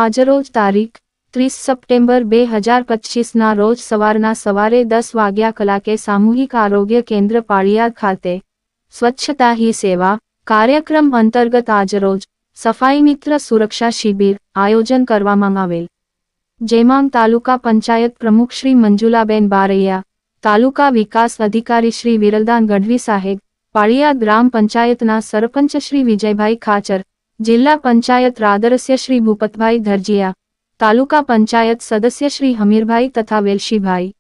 આજરોજ તારીખ 30 સપ્ટેમ્બર 2025ના રોજ સવારે 10 વાગ્યા કલાકે સામૂહિક આરોગ્ય કેન્દ્ર પાળિયાદ ખાતે સ્વચ્છતા હી સેવા કાર્યક્રમ અંતર્ગત આજરોજ સફાઈ મિત્ર સુરક્ષા શિબિર આયોજન કરવામાં આવેલ, જેમાં તાલુકા પંચાયત પ્રમુખ શ્રી મંજુલાબેન બારૈયા, તાલુકા વિકાસ અધિકારી શ્રી વિરલદાન ગઢવી સાહેબ, પાળિયાદ ગ્રામ પંચાયતના સરપંચ શ્રી વિજયભાઈ ખાચર, જિલ્લા પંચાયત રાદરસ્ય શ્રી ભૂપતભાઈ ધરજીયા, તાલુકા પંચાયત સદસ્ય શ્રી હમીરભાઈ તથા વેલશીભાઈ,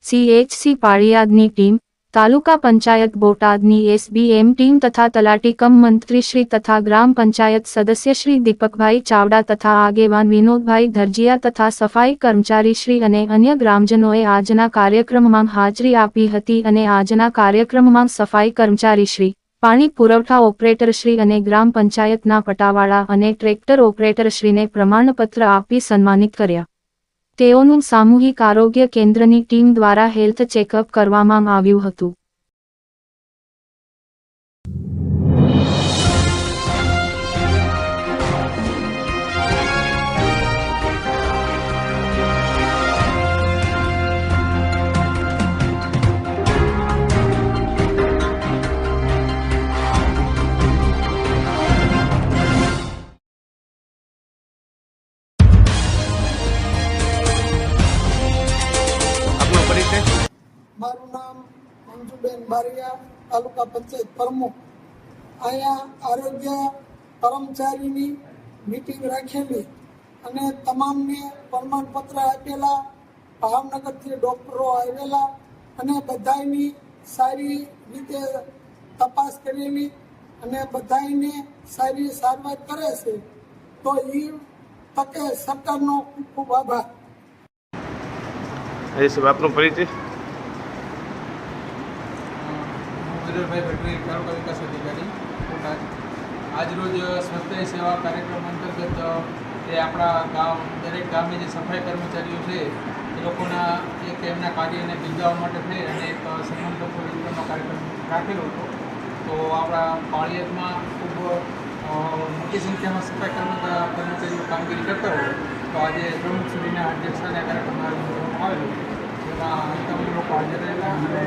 CHC પાળિયાદની ટીમ, તાલુકા પંચાયત બોટાદની SBM ટીમ તથા તલાટી કમ મંત્રી શ્રી તથા ગ્રામ પંચાયત સદસ્ય શ્રી દીપકભાઈ ચાવડા તથા આગેવાન વિનોદભાઈ ધરજીયા તથા સફાઈ કર્મચારી શ્રી અને અન્ય ગ્રામજનોએ આજના કાર્યક્રમમાં હાજરી આપી હતી અને આજના કાર્યક્રમમાં સફાઈ કર્મચારી શ્રી, પાણી પુરવઠા ઓપરેટર શ્રી અને ગ્રામ પંચાયતના પટાવાળા અને ટ્રેક્ટર ઓપરેટર શ્રીને પ્રમાણપત્ર આપી સન્માનિત કર્યા. તેઓનું સામૂહિક આરોગ્ય કેન્દ્રની ટીમ દ્વારા હેલ્થ ચેકઅપ કરવામાં આવ્યું હતું. મારું નામ મંજુબેન બારૈયા, તાલુકા પંચાયત પ્રમુખ. અહીંયા આરોગ્ય કર્મચારીની મીટિંગ રાખેલી અને તમામને પ્રમાણપત્ર આપેલા, ભાવનગરથી ડૉક્ટરો આવેલા અને બધાની સારી રીતે તપાસ કરેલી અને બધાને સારી સારવાર કરે છે. તો એ તકે સરકારનો ખૂબ ખૂબ આભાર. આપનો પરિચય? ભાઈ ભટ્ટરી, તાલુકા વિકાસ અધિકારી બોટાદ. આજરોજ સ્વચ્છતા સેવા કાર્યક્રમ અંતર્ગત એ આપણા ગામ દરેક ગામે જે સફાઈ કર્મચારીઓ છે એ લોકોના એક એમના કાર્યને બિરદાવવા માટે થઈ અને એક સન્માનપત્ર વિતરણનો કાર્યક્રમ રાખેલો હતો. તો આપણા પાળિયાદમાં ખૂબ મોટી સંખ્યામાં સફાઈ કર્મચારીઓ કામગીરી કરતા હોય તો આજે પ્રમુખશ્રીના અધ્યક્ષસ્થાને કાર્યક્રમ આયોજન કરવામાં આવેલો, જેમાં તમામ લોકો હાજર રહેલા અને